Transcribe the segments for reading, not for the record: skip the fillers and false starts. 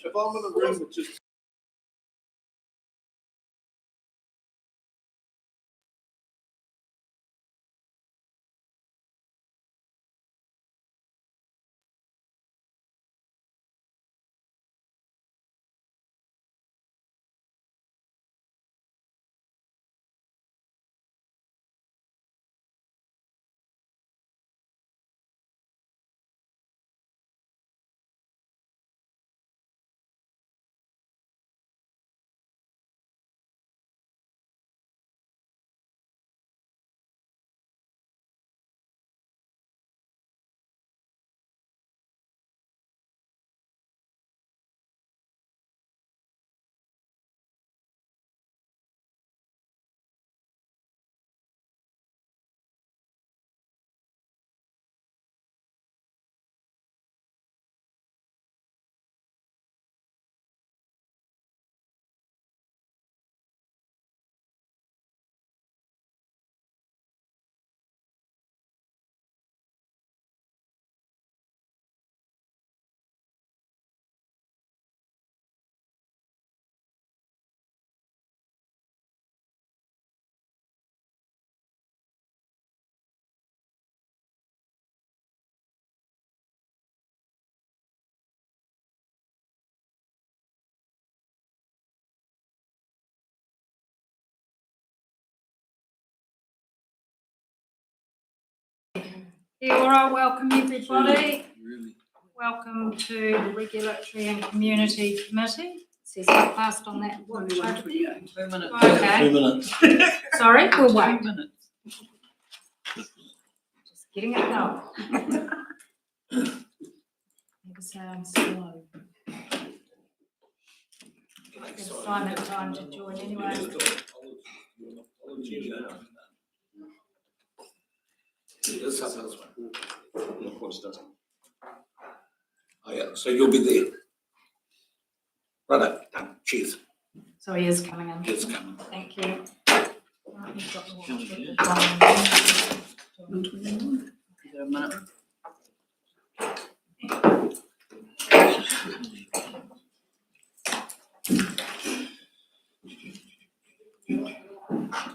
if I'm in a room with just Yeah, all right, welcome everybody. Welcome to the Regulatory and Community Committee. It says I passed on that. What, 2 minutes. okay. 2 minutes. Sorry, we'll wait. 2 minutes. Just getting it done. Never sound slow. Give Simon time to join anyway. Oh yeah, so you'll be there. Right, done. Cheers. So he is coming in. It's coming. Thank you. Right, you've got the watch with the time. 1:29. Is there a minute?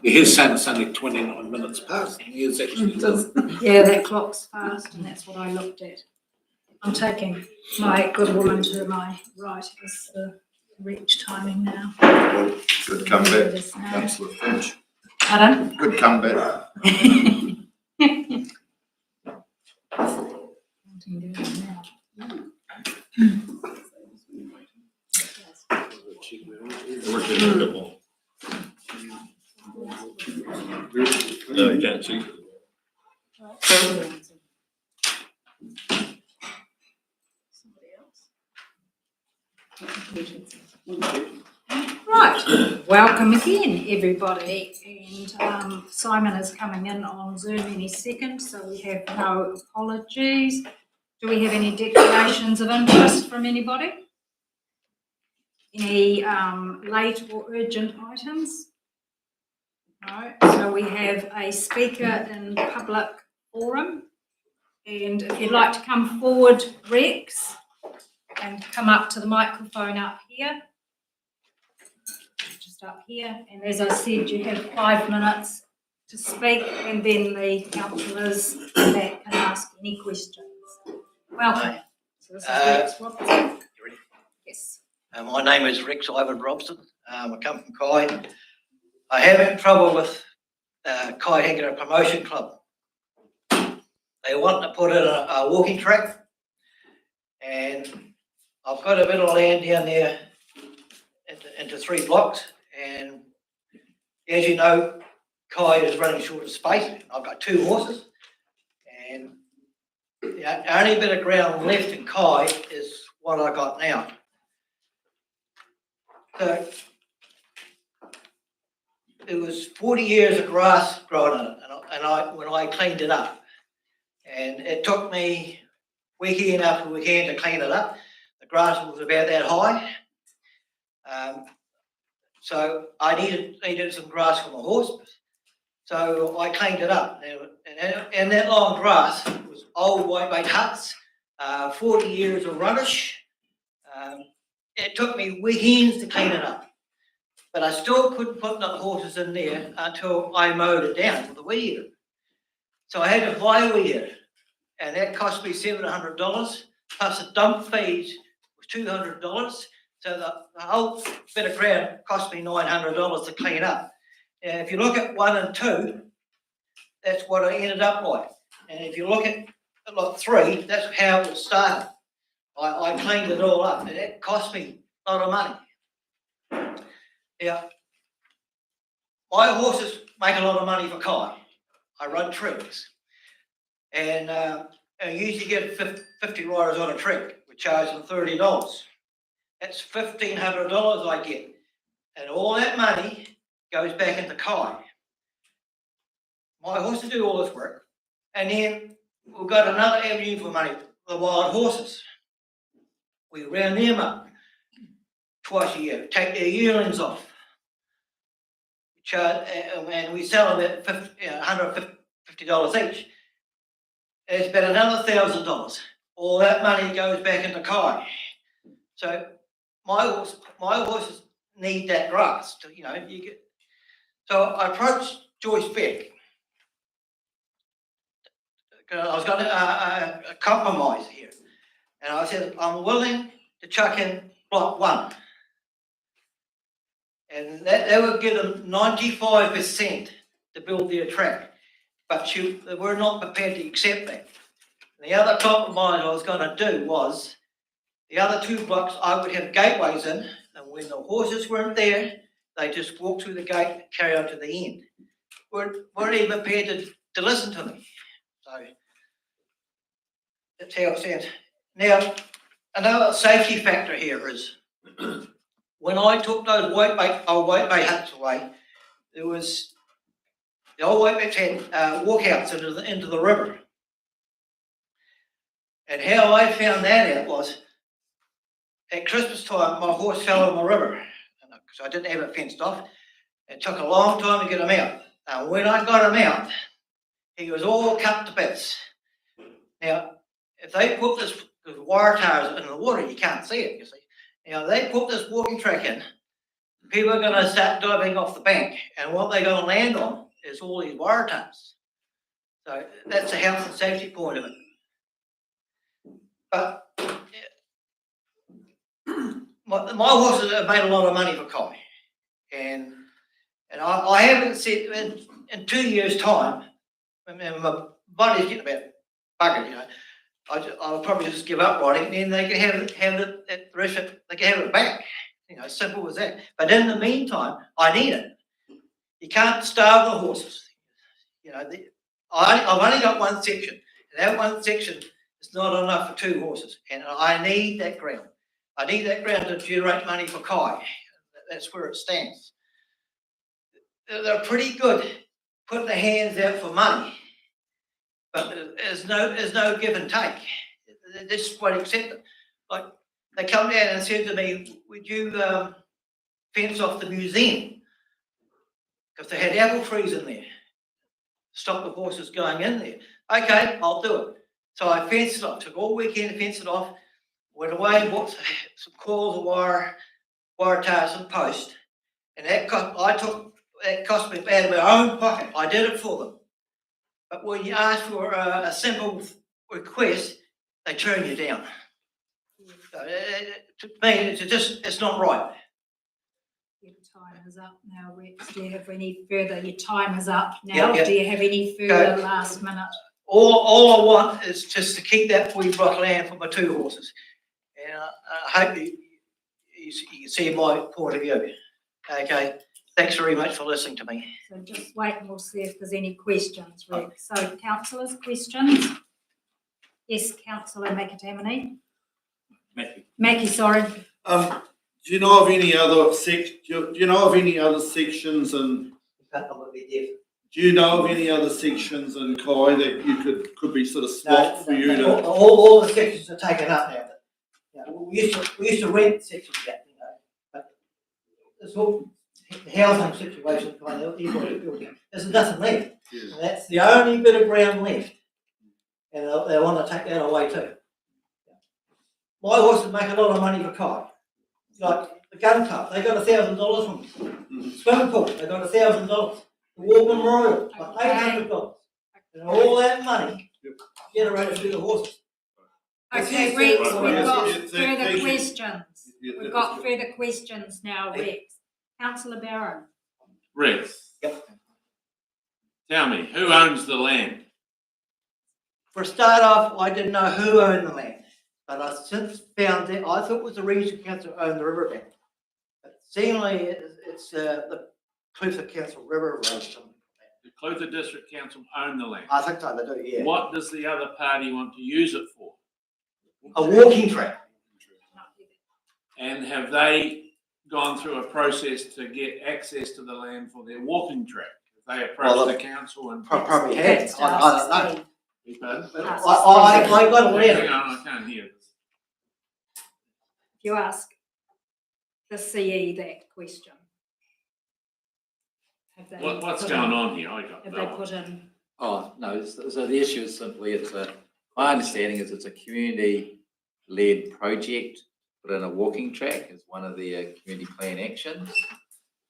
Here's saying it's only 29 minutes past. Here's actually. Yeah, that clock's fast, and that's what I looked at. I'm taking my good woman to my right as the reach timing now. Good comeback, It is now. Councillor Finch. Pardon? Good comeback. No, you can't see. Right, welcome again, everybody. And Simon is coming in on Zoom any second, so we have no apologies. Do we have any declarations of interest from anybody? Any late or urgent items? No, so we have a speaker in public forum. And if you'd like to come forward, Rex, and come up to the microphone up here. Just up here. And as I said, you have 5 minutes to speak, and then the councillors that can ask any questions. Welcome. So this is Rex Robinson. You ready? Yes. My name is Rex Ivan Robson. I come from Kai. I have trouble with Kai Hangara Promotion Club. They want to put in a walking track, and I've got a bit of land down there into 3 blocks, and as you know, Kai is running short of space. I've got 2 horses, and the only bit of ground left in Kai is what I got now. So there was 40 years of grass growing in it, and when I cleaned it up, and it took me weekend after weekend to clean it up. The grass was about that high, so I needed some grass for my horse. So I cleaned it up, and that long grass was old white mate huts, 40 years of rubbish, it took me weekends to clean it up. But I still couldn't put the horses in there until I mowed it down with a weed eater. So I had to buy a weed eater, and that cost me $700, plus the dump fees was $200. So the whole bit of ground cost me $900 to clean up. And if you look at 1 and 2, that's what I ended up like. And if you look at lot 3, that's how it started. I cleaned it all up, and it cost me a lot of money. Yeah, my horses make a lot of money for Kai. I run tricks, and I usually get 50 riders on a trick. We charge them $30. That's $1,500 I get, and all that money goes back into Kai. My horses do all this work, and then we've got another avenue for money: the wild horses. We round them up twice a year, take their yearlings off. We charge, and we sell them at $150 each. It's about another $1,000. All that money goes back into Kai. So my horses need that grass to, you get. So I approached Joyce Beck. I was going to compromise here, and I said I'm willing to chuck in block 1, and that would give them 95% to build their track, but they were not prepared to accept that. And the other compromise I was going to do was the other 2 blocks I would have gateways in, and when the horses weren't there, they just walked through the gate and carry on to the end. Weren't even prepared to listen to me. So that's how it stands. Now, another safety factor here is when I took those old white bay huts away, there was the old white bays had walkouts into the river. And how I found that out was at Christmas time, my horse fell in the river because I didn't have it fenced off. It took a long time to get him out. And when I got him out, he was all cut to bits. Now, if they put this wire tires in the water, you can't see it, you see. Now, they put this walking track in, people are going to start diving off the bank, and what they're going to land on is all these wire tires. So that's the health and safety point of it. But my horses have made a lot of money for Kai, and I haven't said in 2 years' time, and my body's getting about buggered, I'll probably just give up riding, and then they can have it at the rest of it, they can have it back. Simple as that. But in the meantime, I need it. You can't starve the horses. I've only got 1 section, and that 1 section is not enough for 2 horses, and I need that ground. I need that ground to generate money for Kai. That's where it stands. They're pretty good putting their hands out for money, but there's no give and take. They just won't accept it. Like they come down and said to me, "Would you fence off the museum?" Because they had apple trees in there. Stop the horses going in there. Okay, I'll do it. So I fenced it off. Took all weekend to fence it off. Went away, bought some coils of wire ties and post, and that cost me out of my own pocket. I did it for them. But when you ask for a simple request, they turn you down. So, to me, it's not right. Your time is up now, Rex. Do you have any further? Your time is up now. Yep. Do you have any further last minute? All I want is just to keep that free block land for my 2 horses. And I hope you can see my point of view. Okay. Thanks very much for listening to me. So just wait and we'll see if there's any questions, Rex. So councillors, questions? Yes, Councillor McAtamaney. Mackie, sorry. Do you know of any other sections and do you know of any other sections in Kai that you could be sort of swapped for you to? All the sections are taken up now. We used to rent sections back, but it's all the housing situation. There's nothing left. Yeah. And that's the only bit of ground left, and they want to take that away too. My horses make a lot of money for Kai, like the gun club, they got $1,000 from me. Swimming pool, they got $1,000. The War Memorial, like $800. And all that money generated through the horses. Okay, Rex, Right, we've yes, got yes, thank further you. questions. Yeah, We've that got was good. further questions now, Rex. Councillor Barron. Rex. Yep. Tell me, who owns the land? For a start off, I didn't know who owned the land, but I've since found that I thought it was the Regional Council who owned the riverbank. But seemingly it's the Clutha Council River Road. Something like The Clutha District Council own the land. that. I think so, they do, yeah. What does the other party want to use it for? A walking track. And have they gone through a process to get access to the land for their walking track? Have they approached Well, the council and? Probably has. I don't know. Pardon? But I got a Hang letter. on, I can't hear this. If you ask the CE that question. Have they What's put going in- on here? I got Have no they idea. put in? Oh, no, so the issue is simply, my understanding is it's a community-led project, put in a walking track as one of the community plan actions.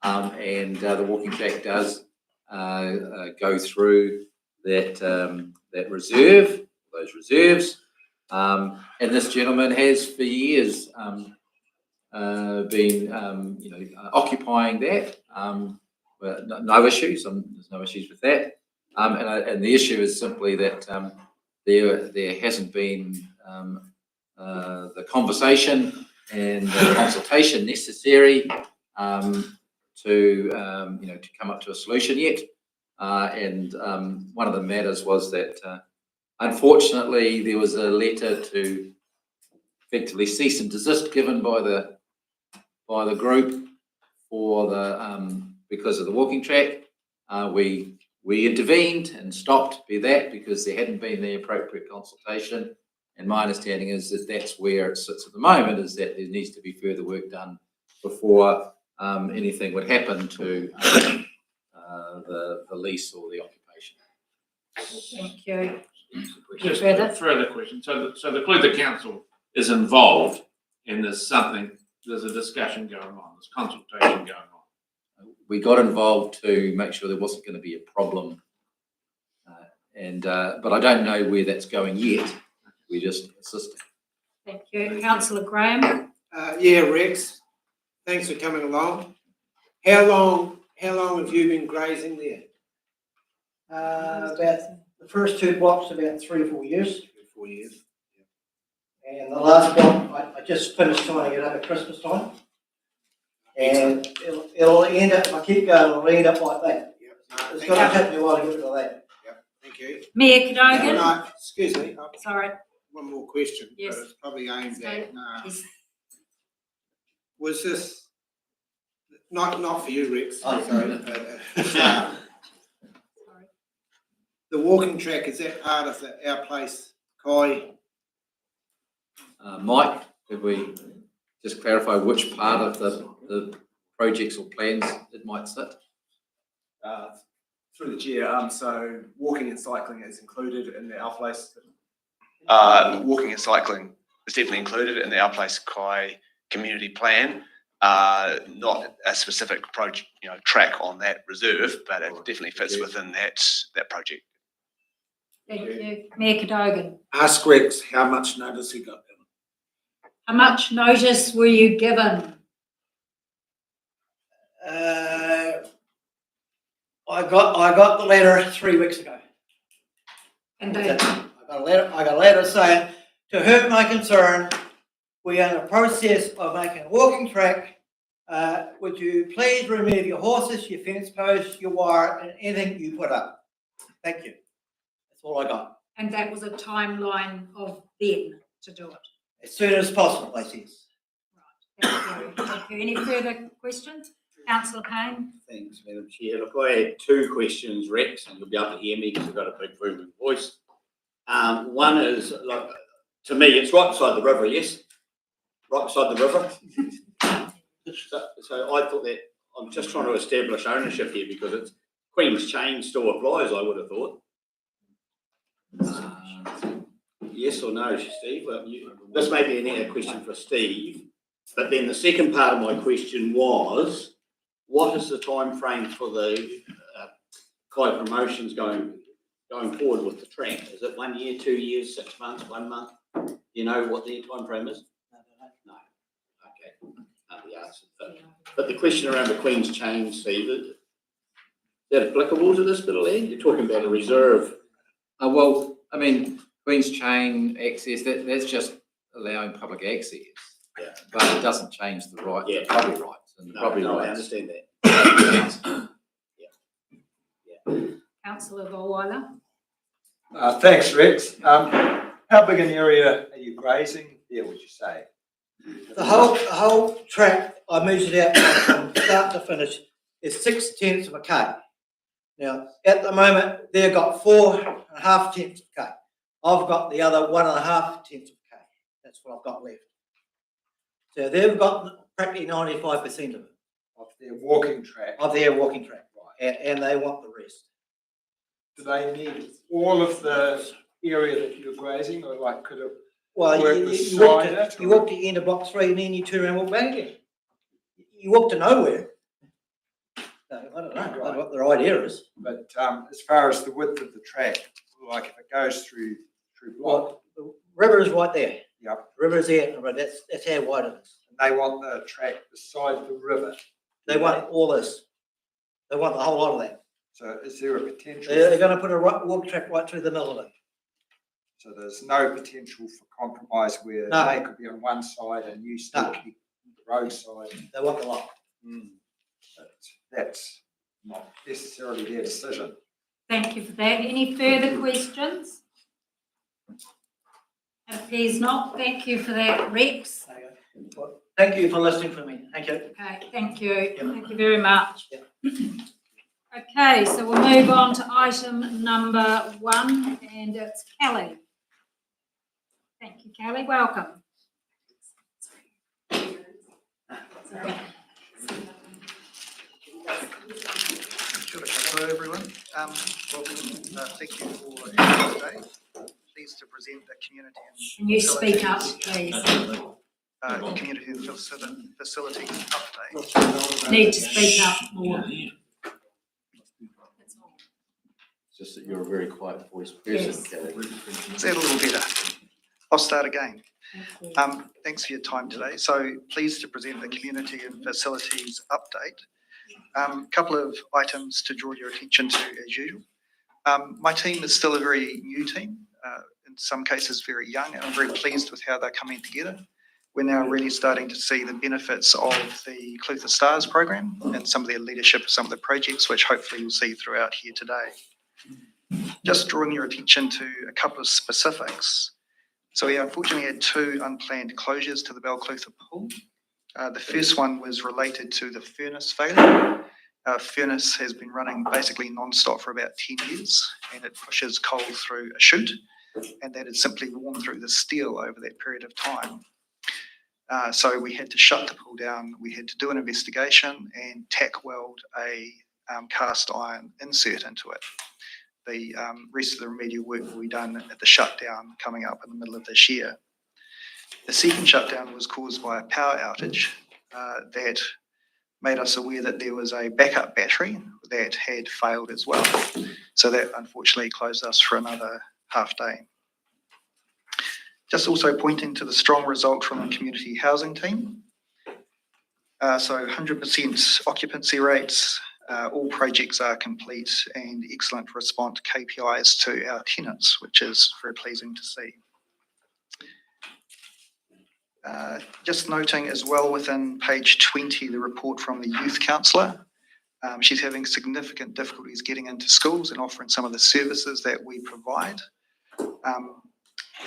And the walking track does go through that reserve, those reserves. And this gentleman has for years been, occupying that. But no issues, there's no issues with that. And the issue is simply that there hasn't been the conversation and the consultation necessary to come up to a solution yet. And one of the matters was that unfortunately there was a letter to effectively cease and desist given by the group for because of the walking track. We intervened and stopped that because there hadn't been the appropriate consultation. And my understanding is that that's where it sits at the moment, is that there needs to be further work done before anything would happen to the lease or the occupation. Thank you. Just Further? a further question. So the Clutha Council is involved and there's a discussion going on, there's consultation going on. We got involved to make sure there wasn't going to be a problem. But I don't know where that's going yet. We're just assisting. Thank you. Councillor Graham. Yeah, Rex, thanks for coming along. How long have you been grazing there? About the first 2 blocks, about 3 or 4 years. 4 years. And the last block, I just finished trying to get over Christmas time. And it'll end up, if I keep going, it'll end up like that. It's going to take me a while to get rid of that. Thank you. Mayor Cadogan. No, excuse me, Sorry. one more question, but Yes. it's probably aimed at, Yes. was this, not for you, Rex, Oh. sorry, the walking track, is that part of our place, Kai? Mike, could we just clarify which part of the projects or plans it might sit? Through the chair, so walking and cycling is included in the Our Place. Walking and cycling is definitely included in the Our Place Kai community plan. Not a specific project, track on that reserve, but it definitely fits within that project. Thank you. Mayor Cadogan. Ask Rex how much notice he got. How much notice were you given? I got the letter 3 weeks ago. And I got a letter saying, to whom my concern, we are in the process of making a walking track. Would you please remove your horses, your fence posts, your wire, and anything you put up? Thank you. That's all I got. And that was a timeline of then to do it. As soon as possible, they said. Thank you. Thank you. Any further questions? Councillor Payne. Thanks, Madam Chair. Look, I had 2 questions, Rex, and you'll be able to hear me because I've got a big booming voice. One is, like, to me, it's right beside the river, yes? Right beside the river. So I thought that, I'm just trying to establish ownership here because it's Queen's Chain still applies, I would have thought. Yes or no, Steve? Well, this may be a question for Steve. But then the second part of my question was, what is the time frame for the Kai Promotions going forward with the track? Is it 1 year, 2 years, 6 months, 1 month? Do you know what the time frame is? No. Okay. The answer. But the question around the Queen's Chain, Steve, is that applicable to this bit of land? You're talking about a reserve. Well, I mean, Queen's Chain access, that's just allowing public access. Yeah. But it doesn't change the right, Yeah. property rights and the property No, I rights. understand that. Councillor Volweiler. Thanks, Rex. How big an area are you grazing there, would you say? The whole track, I measured out from start to finish, is 6/10 of a K. Now, at the moment, they've got 4.5 tenths of a K. I've got the other 1.5 tenths of a K. That's what I've got left. So they've got practically 95% of it, Of their walking track? of their walking track, and they want the rest. Do they need all of the area that you're grazing, or like could it? Well, Work you walk beside it, to, you walk to the end of box 3 and then you turn around and walk back again. You walk to nowhere. No, I don't know what the idea is. But as far as the width of the track, like if it goes through block, Well, the river is right there. yep, The river is there, but that's how wide it is. and they want the track beside the river. They want all this. They want the whole lot of that. So is there a potential? They're gonna put a walk track right through the middle of it. So there's no potential for compromise where No. they could be on one side and you still No. keep the roadside. They want the lot. But that's not necessarily their decision. Thank you for that. Any further questions? It appears not. Thank you for that, Rex. Well, thank you for listening to me. Thank you. Okay, thank you. Thank you very much. Yep. Okay, so we'll move on to item number 1, and it's Kelly. Thank you, Kelly. Welcome. Hello, everyone. Welcome. Thank you for having me today. Pleased to present the community and Can you speak up, please? community and facility update. Need to speak up more. It's just that you're a very quiet voice person, Yes. Kelly. Is that a little better? I'll start again. Thank you. Thanks for your time today. So pleased to present the community and facilities update. Couple of items to draw your attention to as usual. My team is still a very new team, in some cases very young, and I'm very pleased with how they're coming together. We're now really starting to see the benefits of the Clutha Stars program and some of their leadership of some of the projects, which hopefully you'll see throughout here today. Just drawing your attention to a couple of specifics. So we unfortunately had 2 unplanned closures to the Belclutha pool. The first one was related to the furnace failure. Furnace has been running basically non-stop for about 10 years, and it pushes coal through a chute, and that had simply worn through the steel over that period of time. So we had to shut the pool down, we had to do an investigation and tack weld a cast iron insert into it. The rest of the remedial work will be done at the shutdown coming up in the middle of this year. The second shutdown was caused by a power outage that made us aware that there was a backup battery that had failed as well. So that unfortunately closed us for another half day. Just also pointing to the strong result from the community housing team. So 100% occupancy rates, all projects are complete, and excellent response KPIs to our tenants, which is very pleasing to see. Just noting as well within page 20, the report from the youth counsellor. She's having significant difficulties getting into schools and offering some of the services that we provide.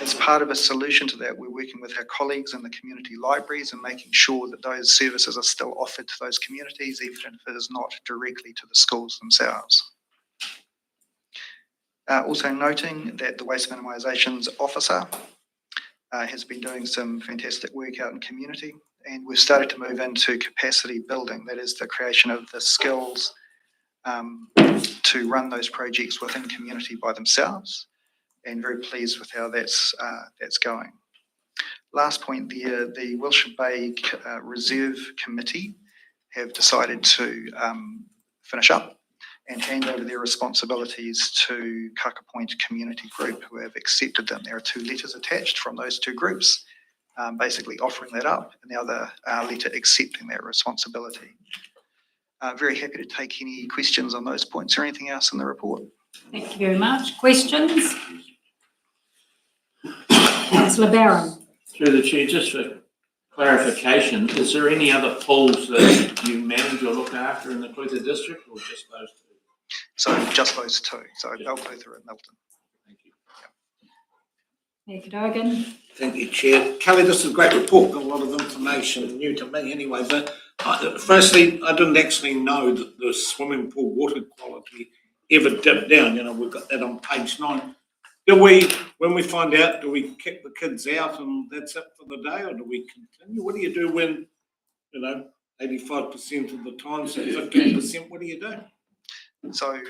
As part of a solution to that, we're working with our colleagues in the community libraries and making sure that those services are still offered to those communities, even if it is not directly to the schools themselves. Also noting that the Waste Minimisations Officer has been doing some fantastic work out in community, and we've started to move into capacity building, that is the creation of the skills to run those projects within community by themselves, and very pleased with how that's going. Last point there, the Wilshire Bay Reserve Committee have decided to finish up and hand over their responsibilities to Kaka Point Community Group, who have accepted them. There are 2 letters attached from those 2 groups, basically offering that up, and the other letter accepting that responsibility. Very happy to take any questions on those points or anything else in the report. Thank you very much. Questions? Councillor Barron. Through the chair, just for clarification, is there any other pools that you manage or look after in the Clutha district, or just those 2? So just those 2, so Balclutha and Milton. Thank you. Mayor Cadogan. Thank you, Chair. Kelly, this is a great report, got a lot of information, new to me anyway, but firstly, I didn't actually know that the swimming pool water quality ever dipped down. You know, we've got that on page 9. Do we, when we find out, do we kick the kids out and that's it for the day, or do we continue? What do you do when, 85% of the time, so 15%, what do you do? So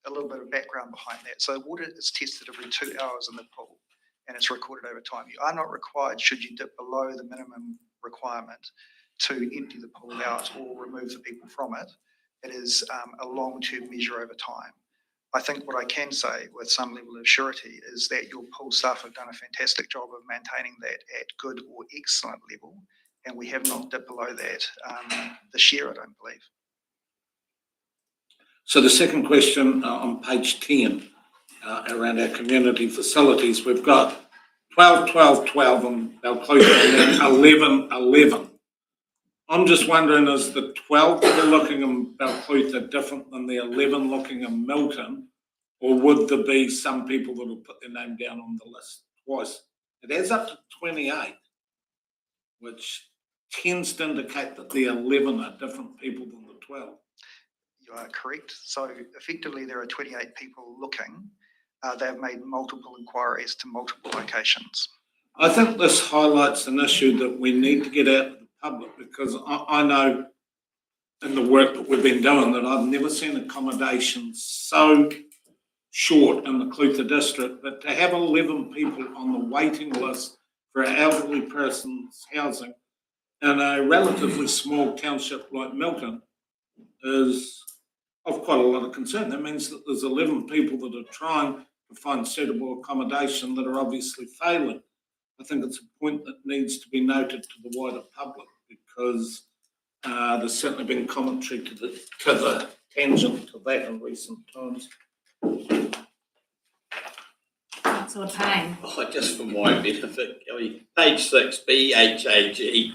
a little bit of background behind that. So water is tested every 2 hours in the pool and it's recorded over time. You are not required, should you dip below the minimum requirement, to empty the pool out or remove the people from it. It is a long-term measure over time. I think what I can say with some level of surety is that your pool staff have done a fantastic job of maintaining that at good or excellent level, and we have not dipped below that this year, I don't believe. So the second question on page 10, around our community facilities, we've got 12, 12, 12, and Balclutha, and then 11, 11. I'm just wondering, is the 12 that are looking in Balclutha different than the 11 looking in Milton, or would there be some people that will put their name down on the list twice? It adds up to 28, which tends to indicate that the 11 are different people than the 12. You are correct. So effectively there are 28 people looking. They have made multiple inquiries to multiple locations. I think this highlights an issue that we need to get out to the public, because I know in the work that we've been doing that I've never seen accommodations so short in the Clutha district, but to have 11 people on the waiting list for an elderly person's housing in a relatively small township like Milton is of quite a lot of concern. That means that there's 11 people that are trying to find suitable accommodation that are obviously failing. I think it's a point that needs to be noted to the wider public, because there's certainly been commentary to the tangent to that in recent times. Councillor Payne. Oh, just for my benefit, page 6, BHAG,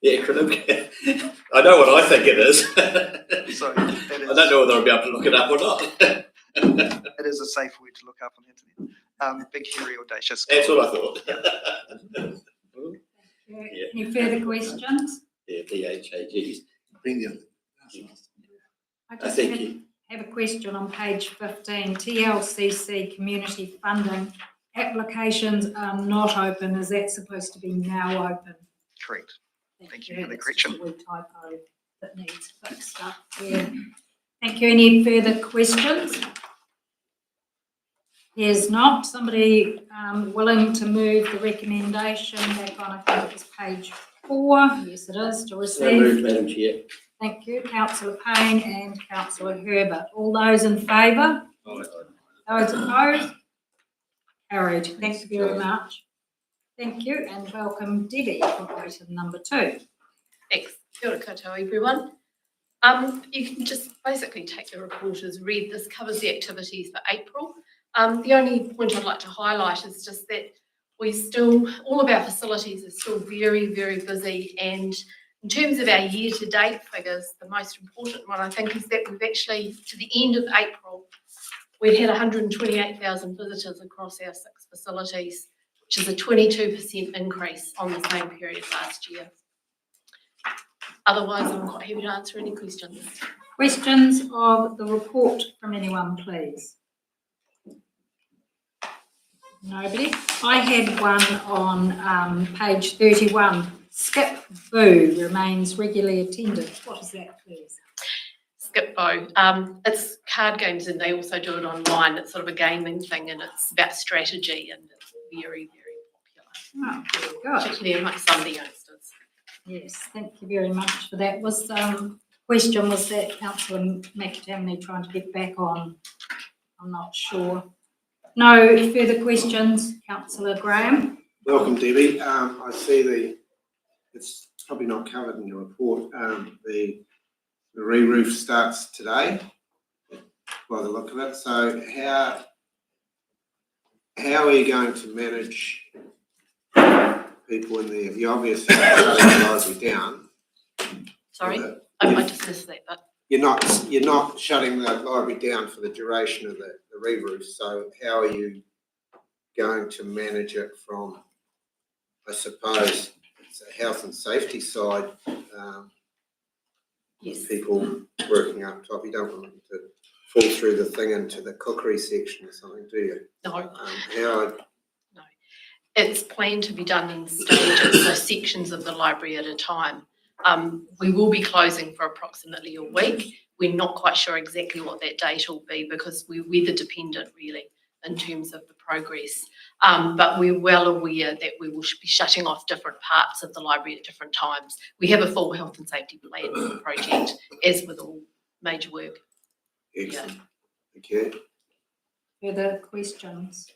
the acronym. I know what I think it is. So that is, I don't know whether I'll be able to look it up or not. it is a safe word to look up on the internet. Big, hairy, audacious. That's what I thought. Yeah. Any further questions? Yeah, BHAGs. Brilliant. I just Thank you. have a question on page 15. TLCC community funding applications are not open. Is that supposed to be now open? Correct. Thank you for the That's correction. just a wee typo that needs fixed up there. Thank you. Any further questions? Here's not. Somebody willing to move the recommendation back on, I think it was page 4. Yes, it is, to So receive. moved, Madam Chair. Thank you, councillor Payne and councillor Herbert. All those in favour? Those opposed? Carried. Thank you very much. Thank you, and welcome Debbie for item number 2. Thanks. Kia ora koutou, everyone. You can just basically take your report as read. This covers the activities for April. The only point I'd like to highlight is just that all of our facilities are still very, very busy, and in terms of our year-to-date figures, the most important one I think is that we've actually, to the end of April, we'd had 128,000 visitors across our 6 facilities, which is a 22% increase on the same period last year. Otherwise, I'm quite happy to answer any questions. Questions of the report from anyone, please? Nobody? I had one on page 31. Skip Boo remains regularly attended. What is that, please? Skip Bo. It's card games, and they also do it online. It's sort of a gaming thing, and it's about strategy, and it's very, very popular. Oh, there we go. particularly amongst some of the youngsters. Yes, thank you very much for that. Was, question was that councillor McTamaney trying to get back on? I'm not sure. No furtre questions, councillor Graham? Welcome, Debbie. I see it's probably not covered in your report. The re-roof starts today, by the look of it. So how are you going to manage people in there? You obviously shutting the library down. Sorry, I just missed that, but You're not shutting the library down for the duration of the re-roof. So how are you going to manage it from, I suppose, it's a health and safety side? yes. People working up top, you don't want them to fall through the thing into the cookery section or something, do you? No, How, it's planned to be done in stages, so sections of the library at a time. We will be closing for approximately a week. We're not quite sure exactly what that date will be because we're weather dependent really in terms of the progress. But we're well aware that we will be shutting off different parts of the library at different times. We have a full health and safety plan for the project, as with all major work. excellent, okay. Further questions?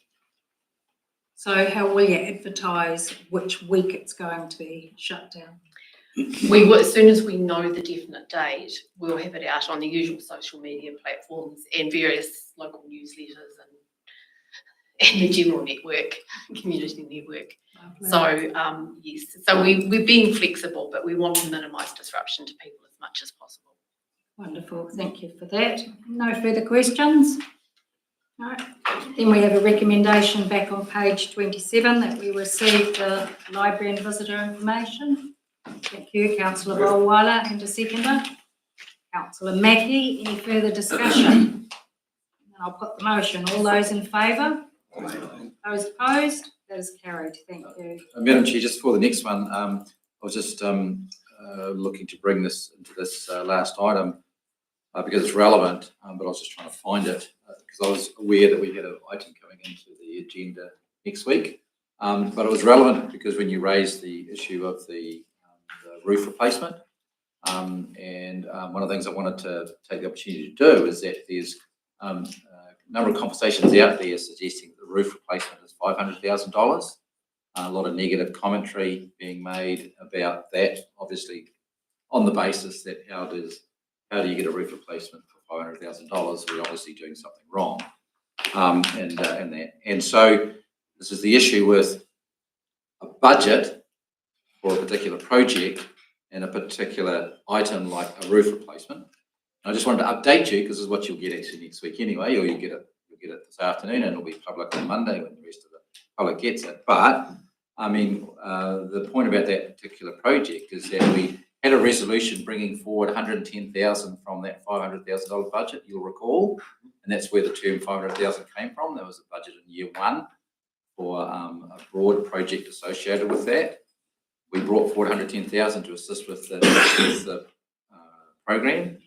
So how will you advertise which week it's going to be shut down? We will, as soon as we know the definite date, we'll have it out on the usual social media platforms and various local newsletters and the general network, community network. So yes, so we're being flexible, but we want to minimise disruption to people as much as possible. Wonderful, thank you for that. No further questions? No. Then we have a recommendation back on page 27 that we received the library and visitor information. Thank you, councillor Bolweiler, and a seconder. Councillor Mackie, any further discussion? And I'll put the motion. All those in favour? Those opposed? That is carried. Thank you. Madam Chair, just for the next one, I was just looking to bring this into this last item because it's relevant, but I was just trying to find it because I was aware that we had an item coming into the agenda next week. But it was relevant because when you raised the issue of the roof replacement, and one of the things I wanted to take the opportunity to do is that there's a number of conversations out there suggesting that the roof replacement is $500,000. A lot of negative commentary being made about that, obviously on the basis that how do you get a roof replacement for $500,000? We're obviously doing something wrong, and so this is the issue with a budget for a particular project and a particular item like a roof replacement. I just wanted to update you because this is what you'll get actually next week anyway, or you'll get it this afternoon and it'll be public on Monday when the rest of the public gets it. But I mean, the point about that particular project is that we had a resolution bringing forward 110,000 from that $500,000 budget, you'll recall, and that's where the term 500,000 came from. There was a budget in year one for a broad project associated with that. We brought forward 110,000 to assist with the program,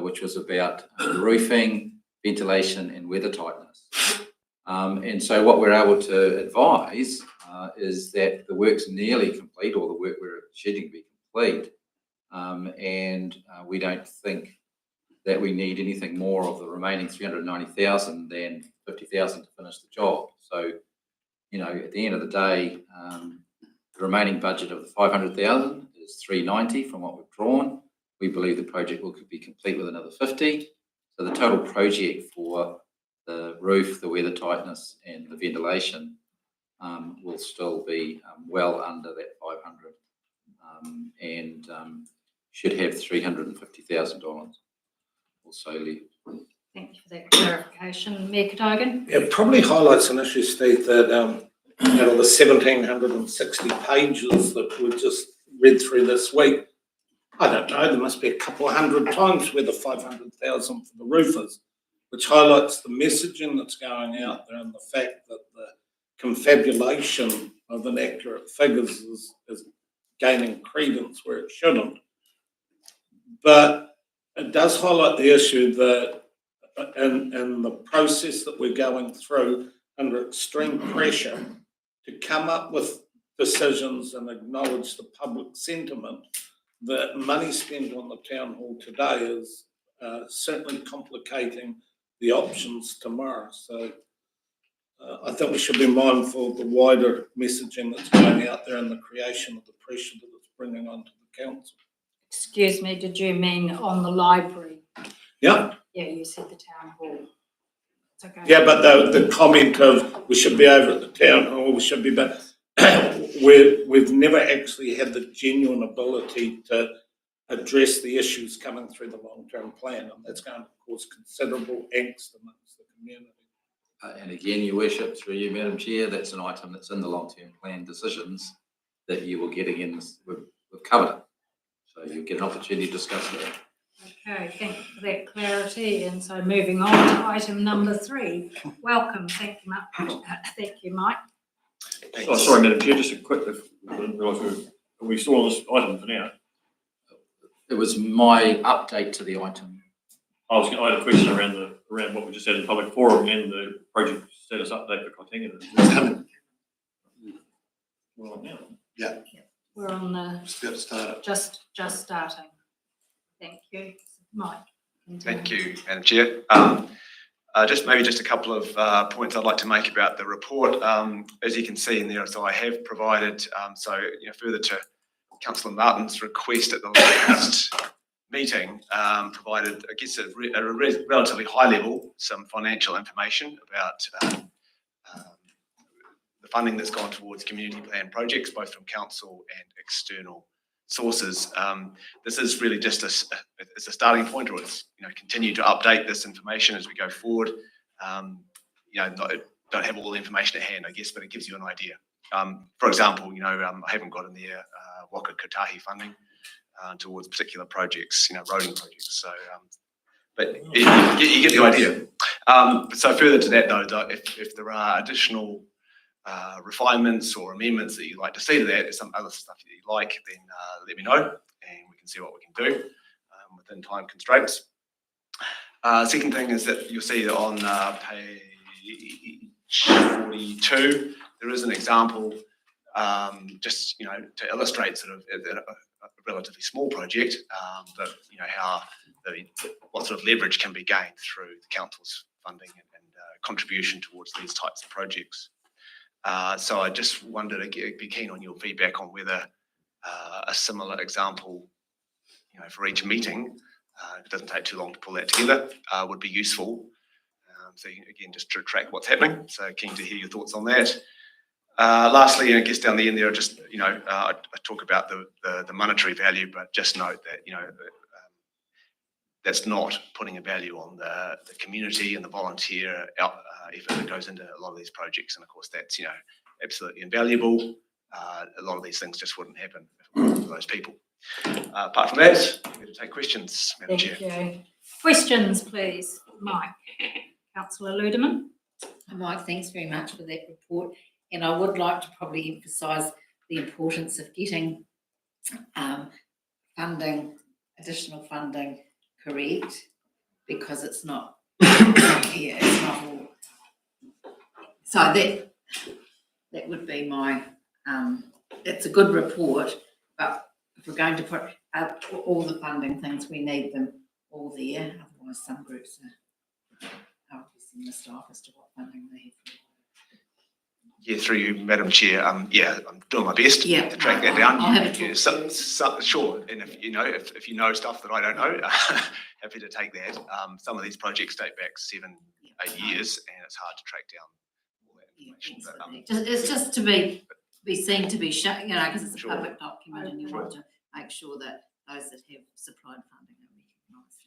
which was about roofing, ventilation, and weather tightness. And so what we're able to advise is that the work's nearly complete, or the work we're scheduling to be complete, and we don't think that we need anything more of the remaining 390,000 than 50,000 to finish the job. So, you know, at the end of the day, the remaining budget of the 500,000 is 390 from what we've drawn. We believe the project will be complete with another 50. So the total project for the roof, the weather tightness, and the ventilation will still be well under that 500, and should have $350,000 also left. Thank you for that clarification. Mayor Cadogan? It probably highlights an issue, Steve, that out of the 1,760 pages that we just read through this week, I don't know, there must be a couple of hundred times where the 500,000 for the roofers, which highlights the messaging that's going out there and the fact that the confabulation of inaccurate figures is gaining credence where it shouldn't. But it does highlight the issue that in the process that we're going through under extreme pressure to come up with decisions and acknowledge the public sentiment that money spent on the town hall today is certainly complicating the options tomorrow. So I think we should be mindful of the wider messaging that's going out there and the creation of the pressure that it's bringing onto the council. Excuse me, did you mean on the library? Yeah. Yeah, you said the town hall. It's okay. Yeah, but the comment of we should be over at the town hall, we should be, but we've never actually had the genuine ability to address the issues coming through the long-term plan, and that's going to cause considerable angst amongst the community. And again, Your Worship, through you, Madam Chair, that's an item that's in the long-term plan decisions that you will get again, we've covered it. So you'll get an opportunity to discuss that. Okay, thank you for that clarity. And so moving on to item number 3. Welcome. Thank you, Mike. Thank you, Mike. Oh, sorry, Madam Chair, just a quick, I didn't realise are we still on this item for now? It was my update to the item. I had a question around what we just had in public forum and the project status update for Kaitengere. Well, now. Yeah. We're on the Just about to start. just starting. Thank you, Mike. Thank you, Madam Chair. Just a couple of points I'd like to make about the report. As you can see in there, so I have provided, further to Councillor Martin's request at the last meeting, provided, I guess, at a relatively high level, some financial information about the funding that's gone towards community plan projects, both from council and external sources. This is really just it's a starting point, or it's continue to update this information as we go forward. Don't have all the information at hand, I guess, but it gives you an idea. For example, I haven't got in there Waka Kotahi funding towards particular projects, roading projects. So, but you get the idea. So further to that, though, if there are additional refinements or amendments that you'd like to see to that, some other stuff that you like, then let me know and we can see what we can do within time constraints. Second thing is that you'll see that on page 42, there is an example just, to illustrate sort of a relatively small project, but how what sort of leverage can be gained through the council's funding and contribution towards these types of projects. So I just wondered, I'd be keen on your feedback on whether a similar example, for each meeting, it doesn't take too long to pull that together, would be useful. So again, just to track what's happening. So keen to hear your thoughts on that. Lastly, I guess down the end there, just, I talk about the monetary value, but just note that, that's not putting a value on the community and the volunteer effort that goes into a lot of these projects. And of course, that's, absolutely invaluable. A lot of these things just wouldn't happen if it wasn't for those people. Apart from that, I'm going to take questions, Madam Chair. Thank you. Questions, please. Mike. Councillor Ludeman. Mike, thanks very much for that report. And I would like to probably emphasise the importance of getting additional funding correct, because it's not, it's not all. So that would be my, it's a good report, but if we're going to put all the funding things, we need them all there, otherwise some groups are obviously missed off as to what funding they have. Yeah, through you, Madam Chair. I'm doing my best to track that down. I'll have a talk Sure, and if you know stuff that I don't know, happy to take that. Some of these projects date back 7-8 years, and it's hard to track down all that information. It's just to be seen to be shown, because it's a public document, and you want to make sure that those that have supplied funding are recognised.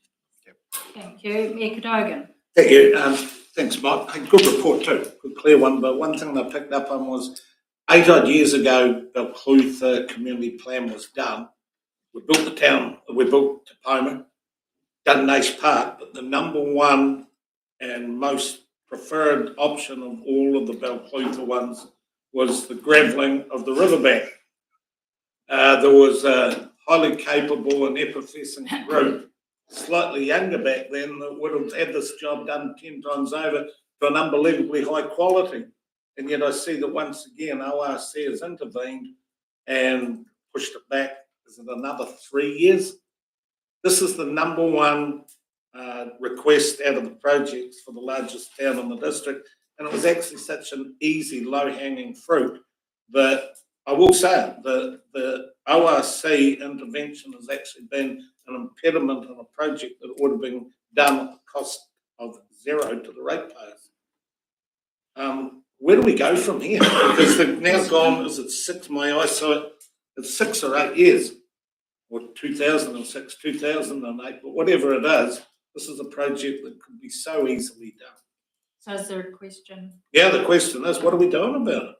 Thank you. Mayor Cadogan. Thank you. Thanks, Mike. A good report too, good clear one. But one thing I picked up on was 8 odd years ago, Belclutha community plan was done. We built the town, we built Topoma, done Nace Park, but the number one and most preferred option of all of the Belclutha ones was the gravelling of the riverbank. There was a highly capable and effervescent group, slightly younger back then, that would have had this job done 10 times over to an unbelievably high quality. And yet I see that once again, ORC has intervened and pushed it back, is it another 3 years? This is the number one request out of the projects for the largest town in the district. And it was actually such an easy, low-hanging fruit that I will say the ORC intervention has actually been an impediment on a project that would have been done at the cost of zero to the ratepayers. Where do we go from here? Because they've now gone, is it 6, my eyesight, it's 6 or 8 years, or 2006, 2008, but whatever it is, this is a project that could be so easily done. So is there a question? Yeah, the question is, what are we doing about it?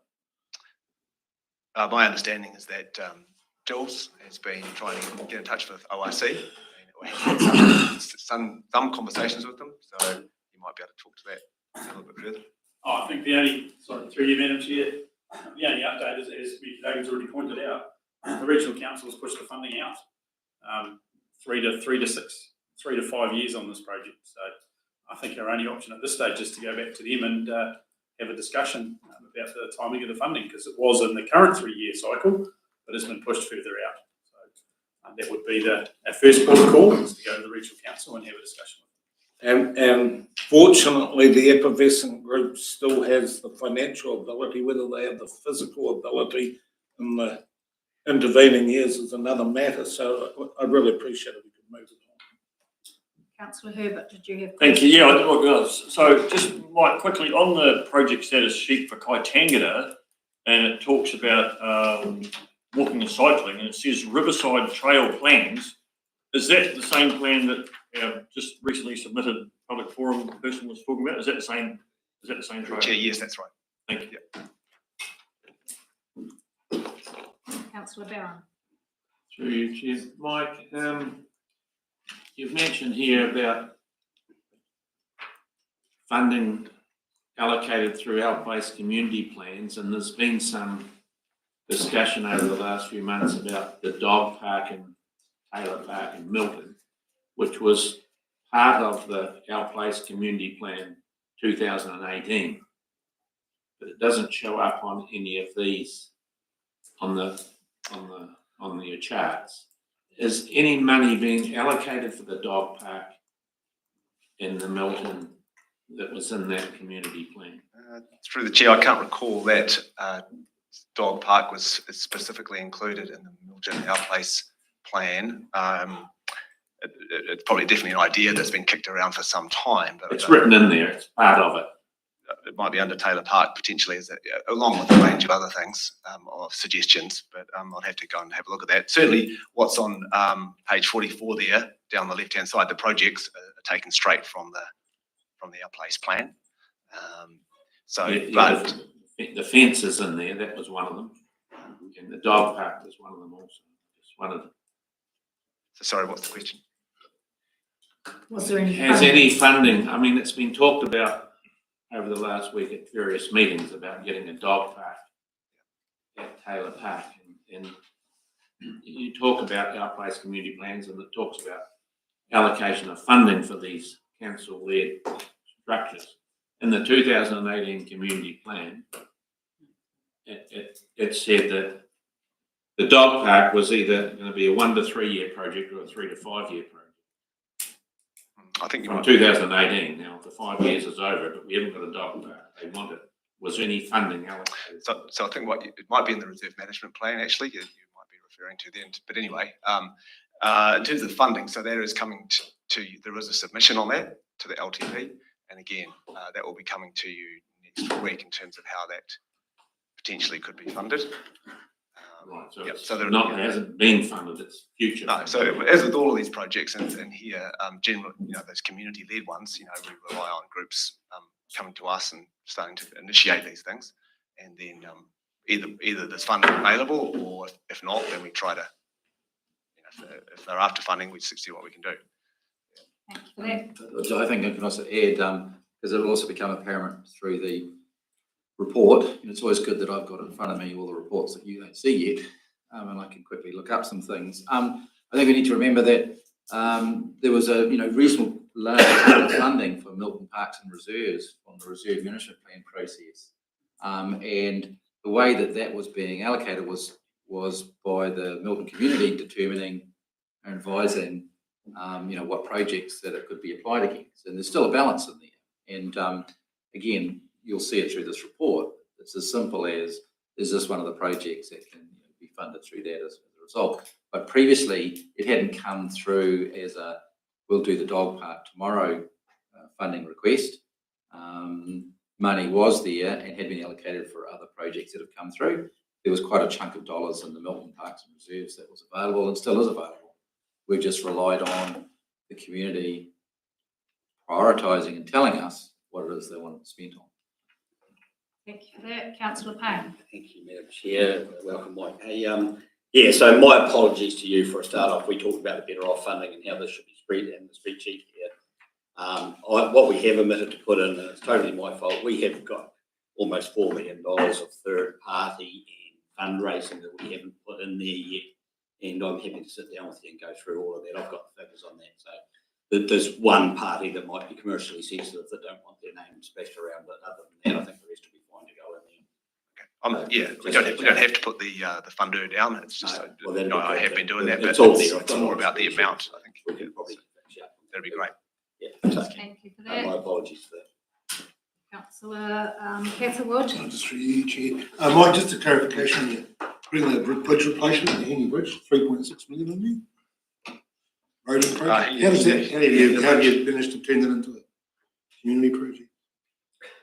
My understanding is that Jules has been trying to get in touch with ORC and we had some conversations with them, so you might be able to talk to that a little bit further. I think the only, through you, Madam Chair, the only update is, as David's already pointed out, the regional council has pushed the funding out 3 to 5 years on this project. So I think our only option at this stage is to go back to them and have a discussion about the timing of the funding, because it was in the current 3-year cycle, but it's been pushed further out. So that would be our first port of call, is to go to the regional council and have a discussion with them. And fortunately, the effervescent group still has the financial ability. Whether they have the physical ability in the intervening years is another matter. So I really appreciate it. We could move it on. Councillor Herbert, did you have? Thank you. Yeah, so just Mike, quickly on the project status sheet for Kaitangata, and it talks about walking and cycling, and it says Riverside Trail plans. Is that the same plan that our just recently submitted public forum person was talking about? Is that the same? Is that the same trail? Chair, yes, that's right. Thank you. Councillor Barron. Through you, Chair. Mike, you've mentioned here about funding allocated through outbase community plans, and there's been some discussion over the last few months about the dog park in Taylor Park in Milton, which was part of the Outplace Community Plan 2018, but it doesn't show up on any of these on the charts. Is any money being allocated for the dog park in the Milton that was in that community plan? Through the chair, I can't recall that dog park was specifically included in the Milton Outplace plan. It's probably definitely an idea that's been kicked around for some time. But it's written in there, it's part of it. It might be under Taylor Park potentially, along with a range of other things or suggestions, but I'll have to go and have a look at that. Certainly what's on page 44 there, down the left-hand side, the projects are taken straight from the Outplace plan. The fence is in there, that was one of them. And the dog park was one of them also. Just one of them. So sorry, what's the question? Was there any? Has any funding, I mean, it's been talked about over the last week at various meetings about getting a dog park at Taylor Park. And you talk about Outplace community plans, and it talks about allocation of funding for these council-led structures. In the 2018 community plan, it said that the dog park was either going to be a 1 to 3 year project or a 3 to 5 year project. I think from 2018. Now the 5 years is over, but we haven't got a dog park. They want it. Was there any funding allocated? So I think it might be in the reserve management plan. Actually, you might be referring to then. But anyway, in terms of funding, so that is coming to you. There is a submission on that to the LTP, and again, that will be coming to you next week in terms of how that potentially could be funded. Right, so, yep, it's so it hasn't been funded, it's future. No, so as with all of these projects and here, generally, those community-led ones, we rely on groups coming to us and starting to initiate these things, and then either there's funding available, or if not, then we try to, if they're after funding, we see what we can do. Thank you for that. I think I can also add, because it'll also become apparent through the report, and it's always good that I've got in front of me all the reports that you don't see yet, and I can quickly look up some things. I think we need to remember that there was a reasonable large amount of funding for Milton Parks and Reserves on the reserve management plan process And the way that that was being allocated was by the Milton community determining and advising, what projects that it could be applied against. And there's still a balance in there. And again, you'll see it through this report. It's as simple as, is this one of the projects that can be funded through that as a result? But previously, it hadn't come through as a, we'll do the dog park tomorrow funding request. Money was there and had been allocated for other projects that have come through. There was quite a chunk of dollars in the Milton Parks and Reserves that was available and still is available. We've just relied on the community prioritising and telling us what it is they want to spend on. Thank you for that. Councillor Payne. Thank you, Madam Chair. Welcome, Mike. Hey, yeah, so my apologies to you for a start off. We talked about the Better Off funding and how this should be spread in the spreadsheet here. What we have omitted to put in, and it's totally my fault, we have got almost $4 million of third party and fundraising that we haven't put in there yet. And I'm happy to sit down with you and go through all of that. I've got the figures on that. So there's one party that might be commercially sensitive that don't want their name splashed around, but other than that, I think the rest will be fine to go in there. Yeah, we don't have to put the funder down. It's just, I have been doing that, but it's all there. it's more about the amount, I think. We can probably fix it up. That'd be great. Yeah, so, Thank you for my that. apologies for that. Councillor Catherwood. Just through you, Chair. Mike, just a clarification there. Putting the bridge replacement, the Henry Bridge, 3.6 million on you. Roading project. How have you managed to turn that into a community project?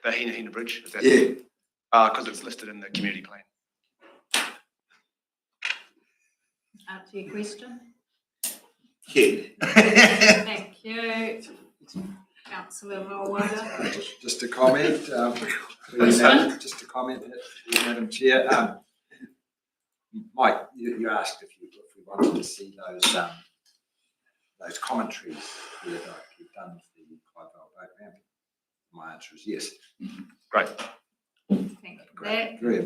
The Hina Bridge, is that? Yeah. Because it's listed in the community plan. Answer your question. Yeah. Thank you. Councillor Rollwater. Just a comment, Question? just a comment, Madam Chair. Mike, you asked if we wanted to see those commentaries that you've done with the Clydevale boat ramp. My answer is yes. Great. Thank you for that. Very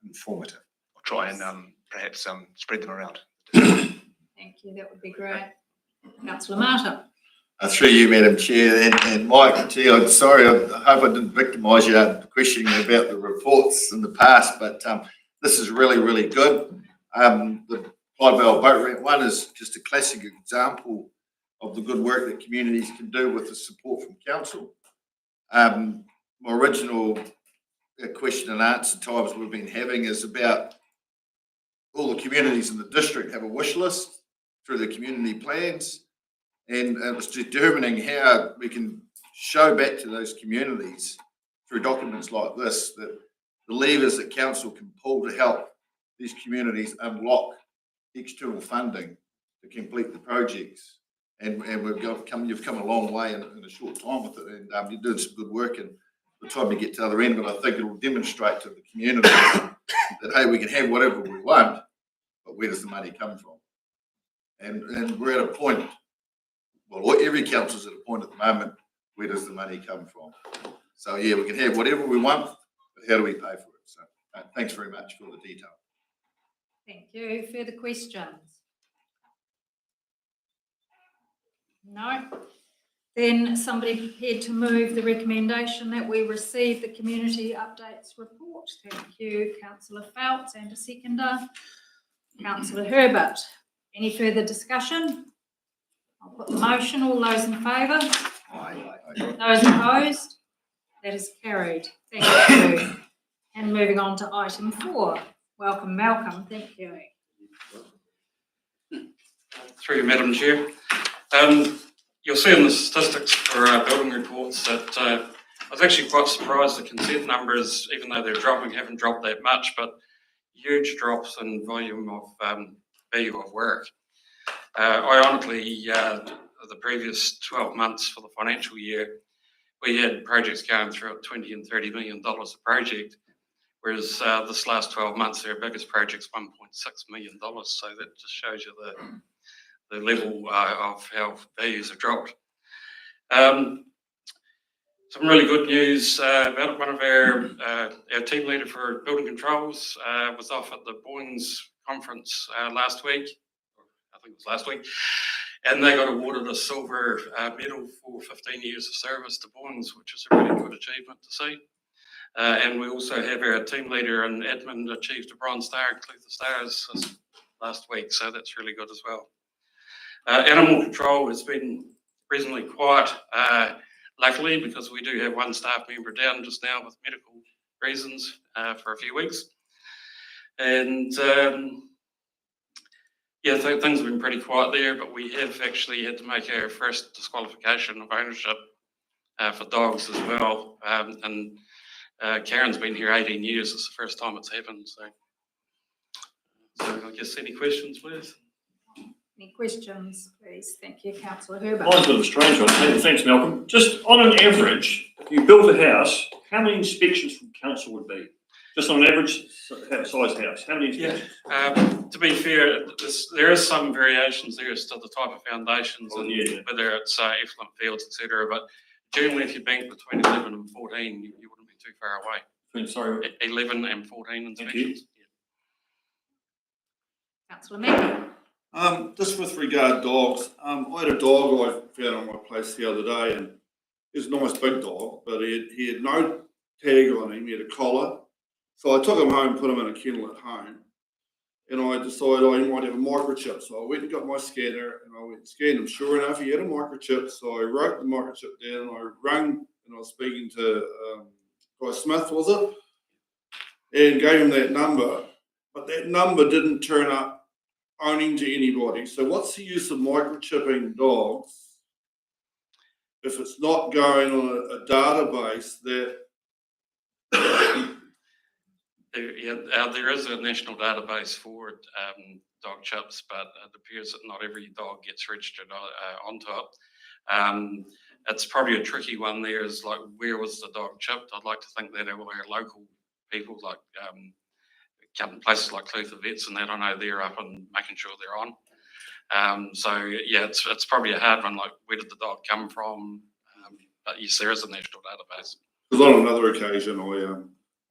informative. I'll try and perhaps spread them around. Thank you, that would be great. Councillor Martin. Through you, Madam Chair, and Mike, gee, I'm sorry, I hope I didn't victimise you questioning about the reports in the past, but this is really, really good. The Clydevale boat ramp one is just a classic example of the good work that communities can do with the support from council. My original question and answer times we've been having is about all the communities in the district have a wish list through the community plans, and it was determining how we can show back to those communities through documents like this that the levers that council can pull to help these communities unlock external funding to complete the projects. And you've come a long way in a short time with it, and you're doing some good work. And by the time you get to the other end, but I think it will demonstrate to the communities that, hey, we can have whatever we want, but where does the money come from? And we're at a point, well, every council's at a point at the moment, where does the money come from? So yeah, we can have whatever we want, but how do we pay for it? So thanks very much for the detail. Thank you. Further questions? No? Then somebody prepared to move the recommendation that we receive the community updates report. Thank you, Councillor Phelps, and a seconder. Councillor Herbert. Any further discussion? I'll put the motion. All those in favour? Those opposed? That is carried. Thank you. And moving on to item 4. Welcome, Malcolm. Thank you. Through you, Madam Chair. You'll see in the statistics for our building reports that I was actually quite surprised the consent numbers, even though they're dropping, haven't dropped that much, but huge drops in volume of value of work. Ironically, the previous 12 months for the financial year, we had projects going through at $20 and $30 million a project, whereas this last 12 months, their biggest project's $1.6 million. So that just shows you the level of how values have dropped. Some really good news about one of our team leader for building controls was off at the Boynes conference last week. I think it was last week. And they got awarded a silver medal for 15 years of service to Boynes, which is a really good achievement to see. And we also have our team leader and admin achieved a Bronze Star at Clutha Stars this last week, so that's really good as well. Animal control has been reasonably quiet, luckily, because we do have one staff member down just now with medical reasons for a few weeks. And yeah, things have been pretty quiet there, but we have actually had to make our first disqualification of ownership for dogs as well. And Karen's been here 18 years. It's the first time it's happened. So I guess any questions, please? Any questions, please? Thank you, councillor Herbert. Mine's a bit of a strange one. Thanks, Malcolm. Just on an average, if you built a house, how many inspections from council would be? Just on an average size house, how many inspections? To be fair, there is some variations there as to the type of foundations and whether it's effluent fields, etc. But generally, if you bank between 11 and 14, you wouldn't be too far away. Sorry? 11 and 14 inspections. Councillor Mackie. Just with regard dogs, I had a dog I found on my place the other day, and he's a nice big dog, but he had no tag on him, he had a collar. So I took him home, put him in a kennel at home, and I decided he might have a microchip. So I went and got my scanner and I went and scanned him. Sure enough, he had a microchip. So I wrote the microchip down and I rang, and I was speaking to Guy Smith, was it? And gave him that number, but that number didn't turn up owning to anybody. So what's the use of microchipping dogs if it's not going on a database that there is a national database for dog chips, but it appears that not every dog gets registered onto it. It's probably a tricky one there, is like, where was the dog chipped? I'd like to think that all our local people, like places like Clutha Vets and that, I know they're up and making sure they're on. So yeah, it's probably a hard one, like where did the dog come from? But yes, there is a national database. Because on another occasion,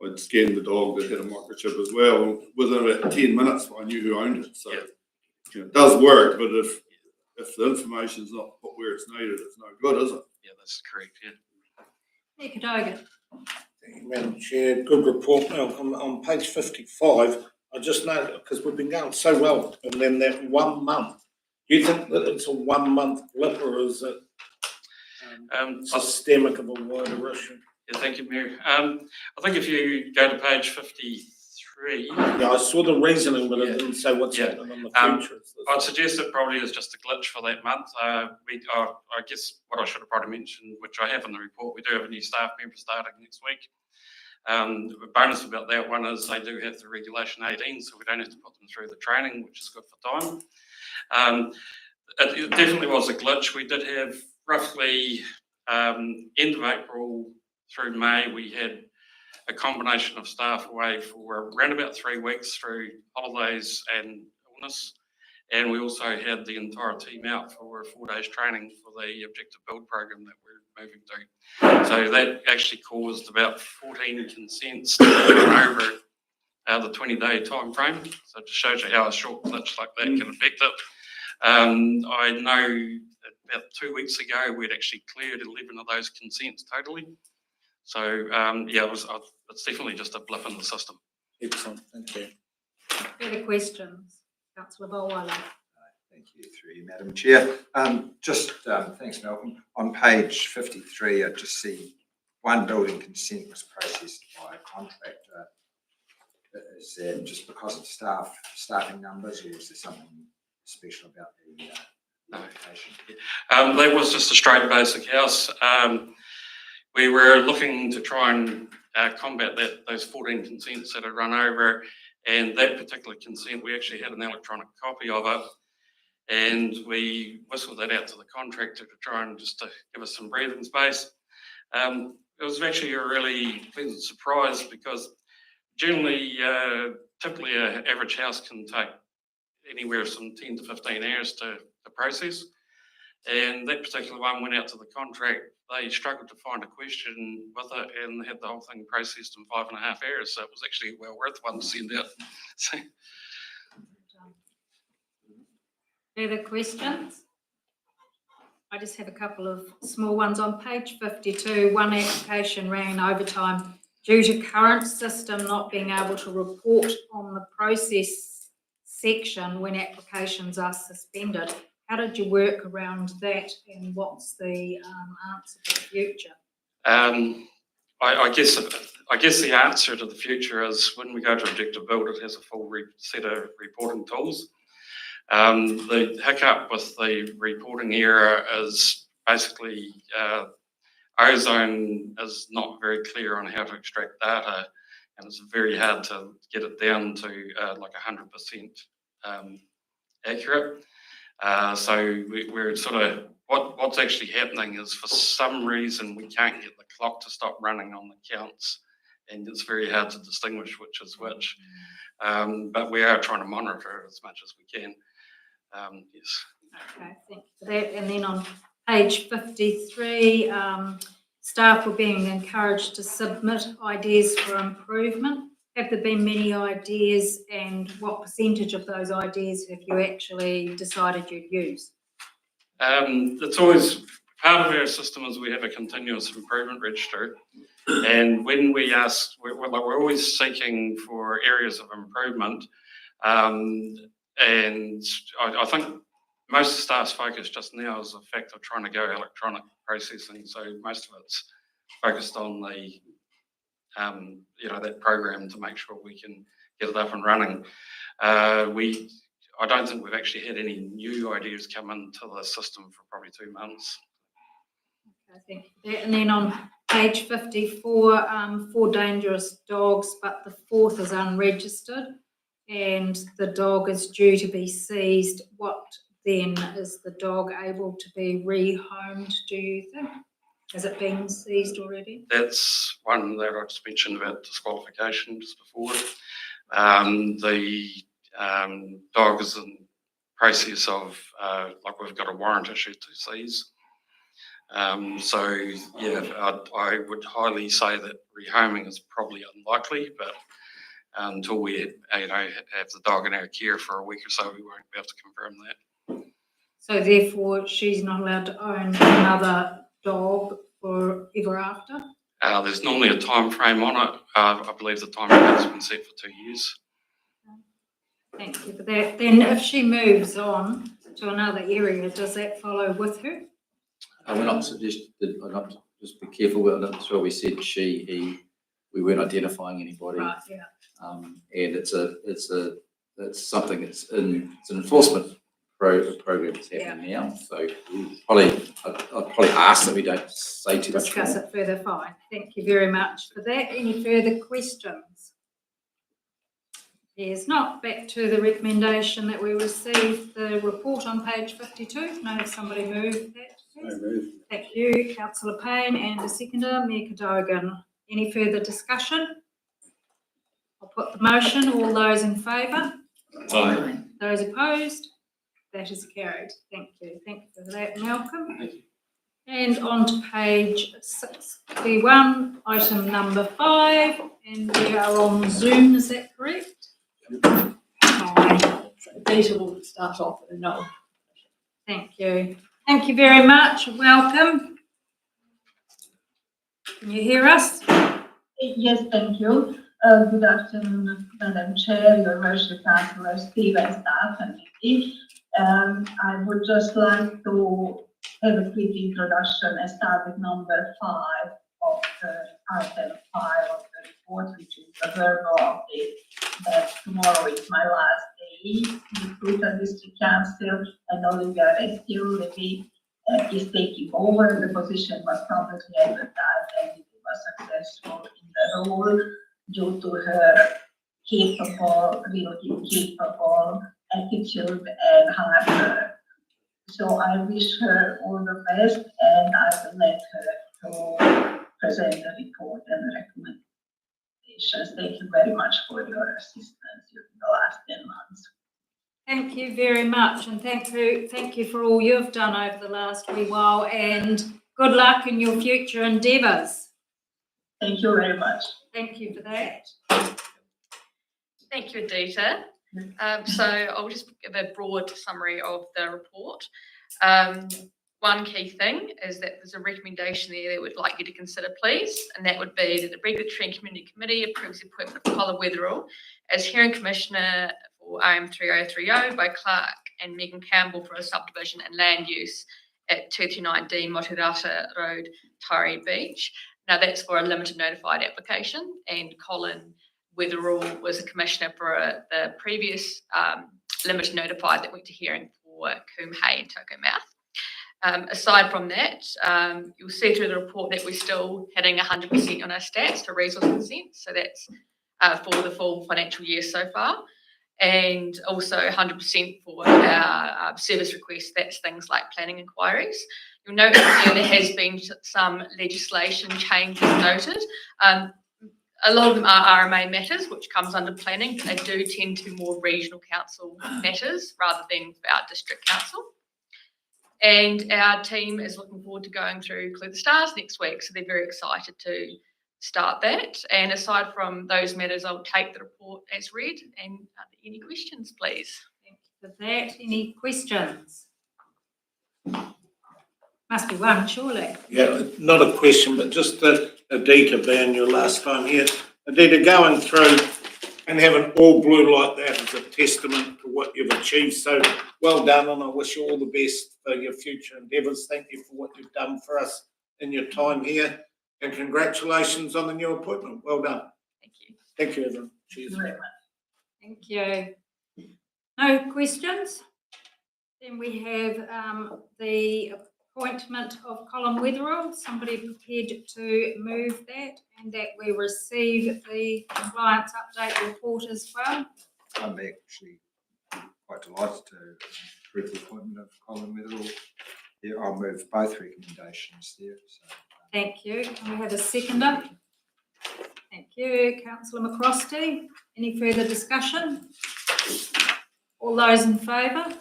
I'd scanned the dog that had a microchip as well. Within about 10 minutes, I knew who owned it. So it does work, but if the information's not put where it's needed, it's no good, is it? Yeah, that's correct. Nick Cadogan. Thank you, Madam Chair. Good report, Malcolm. On page 55, I just know, because we've been going so well, and then that 1 month, do you think that it's a 1 month blip, or is it systemic of a wider issue? Yeah, thank you, Mary. I think if you go to page 53. Yeah, I saw the reasoning, but it didn't say what's happening in the future. I'd suggest it probably is just a glitch for that month. I guess what I should have probably mentioned, which I have in the report, we do have a new staff member starting next week. The bonus about that one is they do have the Regulation 18, so we don't have to put them through the training, which is good for time. It definitely was a glitch. We did have roughly end of April through May, we had a combination of staff away for around about 3 weeks through holidays and illness. And we also had the entire team out for 4 days training for the Objective Build program that we're moving to. So that actually caused about 14 consents to run over the 20-day time frame. So it just shows you how a short glitch like that can affect it. I know about 2 weeks ago, we'd actually cleared 11 of those consents totally. So, yeah, it's definitely just a blip in the system. Excellent, thank you. Further questions? Councillor Bowen. Thank you, through you, Madam Chair. Thanks, Malcolm. On page 53, I just see one building consent was processed by a contractor. Is that just because of staffing numbers, or is there something special about the application? That was just a straight basic house. We were looking to try and combat those 14 consents that had run over, and that particular consent, we actually had an electronic copy of it, and we whistled that out to the contractor to try and just to give us some breathing space. It was actually a really pleasant surprise, because generally, typically an average house can take anywhere from 10 to 15 hours to process. And that particular one went out to the contract. They struggled to find a question with it and had the whole thing processed in 5.5 hours. So it was actually well worth one to send out. Further questions? I just have a couple of small ones. On page 52, one application ran overtime due to current system not being able to report on the process section when applications are suspended. How did you work around that, and what's the answer for the future? I guess the answer to the future is when we go to Objective Build, it has a full set of reporting tools. The hiccup with the reporting area is basically Ozone is not very clear on how to extract data, and it's very hard to get it down to like 100% accurate. So we're sort of, what's actually happening is for some reason we can't get the clock to stop running on the counts, and it's very hard to distinguish which is which. But we are trying to monitor it as much as we can. Yes. Okay, thank you for that. And then on page 53, staff were being encouraged to submit ideas for improvement. Have there been many ideas, and what percentage of those ideas have you actually decided you'd use? It's always part of our system is we have a continuous improvement register, and when we ask, we're always seeking for areas of improvement, and I think most of the staff's focus just now is the fact of trying to go electronic processing, so most of it's focused on the that program to make sure we can get it up and running. I don't think we've actually had any new ideas come into the system for probably 2 months. Okay, thank you for that. And then on page 54, 4 dangerous dogs, but the 4th is unregistered and the dog is due to be seized. What then, is the dog able to be rehomed, do you think? Has it been seized already? That's one that I just mentioned about disqualification just before. The dog is in process of, like we've got a warrant issued to seize. So yeah, I would highly say that rehoming is probably unlikely, but until we have the dog in our care for a week or so, we won't be able to confirm that. So therefore, she's not allowed to own another dog forever after? There's normally a time frame on it. I believe the time frame has been set for 2 years. Thank you for that. Then if she moves on to another area, does that follow with her? We're not suggested, just be careful, we're not sure we said she, he, we weren't identifying anybody. Right, yeah. And it's something it's an enforcement program that's happening now. So I'd probably ask that we don't say too much more. Discuss it further, fine. Thank you very much for that. Any further questions? There's not. Back to the recommendation that we received the report on page 52. No, somebody moved that. Please. Thank you, Councillor Payne, and a seconder, Mayor Cadogan. Any further discussion? I'll put the motion. All those in favour? Aye. Those opposed? That is carried. Thank you. Thank you for that, Malcolm. Thank you. And on to page 61, item number 5, and we are on Zoom, is that correct? Data will start off with a no. Thank you. Thank you very much. Welcome. Can you hear us? Yes, thank you. Good afternoon, Madam Chair, your worship, councillors, Steve and staff, and me. I would just like to have a quick introduction and start with number 5 of the item 5 of the report, which is the verbal update that tomorrow is my last day with Fruita District Council, and Olivia Rescue is taking over. The position was publicly advertised and it was successful in the role due to her really capable attitude and hard work. So I wish her all the best, and I will let her to present the report and the recommendations. Thank you very much for your assistance during the last 10 months. Thank you very much, and thank you for all you've done over the last wee while, and good luck in your future endeavours. Thank you very much. Thank you for that. Thank you, Adita. So I'll just give a broad summary of the report. one key thing is that there's a recommendation there that we'd like you to consider, please, and that would be that the Regulatory and Community Committee approves the appointment of Colin Weatherall as Hearing Commissioner for AM 3030 by Clark and Megan Campbell for a subdivision and land use at 239D Moturata Road, Taieri Beach. Now that's for a limited notified application, and Colin Weatherall was a commissioner for the previous limited notified that went to hearing for Coombe Hay and Toko Mouth. Aside from that, you'll see through the report that we're still hitting 100% on our stats for resource consent. So that's for the full financial year so far. And also 100% for our service requests. That's things like planning inquiries. You'll note that there has been some legislation changes noted. A lot of them are RMA matters, which comes under planning, but they do tend to be more regional council matters rather than our district council. And our team is looking forward to going through Clue the Stars next week, so they're very excited to start that. And aside from those matters, I'll take the report as read. And are there any questions, please? Thank you for that. Any questions? Must be one, surely. Yeah, not a question, but just Adita being your last time here. Adita, going through and having all blue like that is a testament to what you've achieved. So well done, and I wish you all the best for your future endeavours. Thank you for what you've done for us in your time here, and congratulations on the new appointment. Well done. Thank you. Thank you, everyone. Cheers. Thank you. No questions? Then we have the appointment of Colin Weatherall. Somebody prepared to move that, and that we receive the compliance update report as well. I'm actually quite delighted to approve the appointment of Colin Weatherall. Yeah, I'll move both recommendations there. So. Thank you. Can we have a seconder? Thank you, Councillor McCrosty. Any further discussion? All those in favour?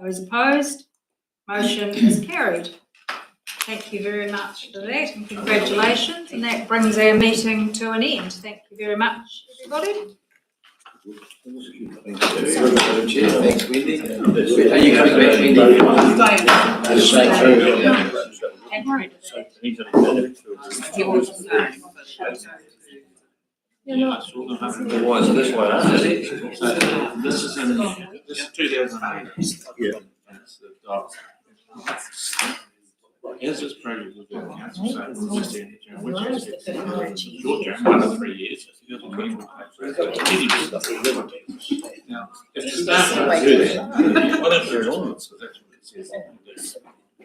Those opposed? Motion is carried. Thank you very much for that, and congratulations. And that brings our meeting to an end. Thank you very much, everybody. Thanks, Wendy. Are you coming Why is this one? This is 2008. Yeah. That's the dog. As this project was going council, so we're just in the which is short term, 1 to 3 years. Now, if you start to do that, why don't you do it on? Because that's what it says.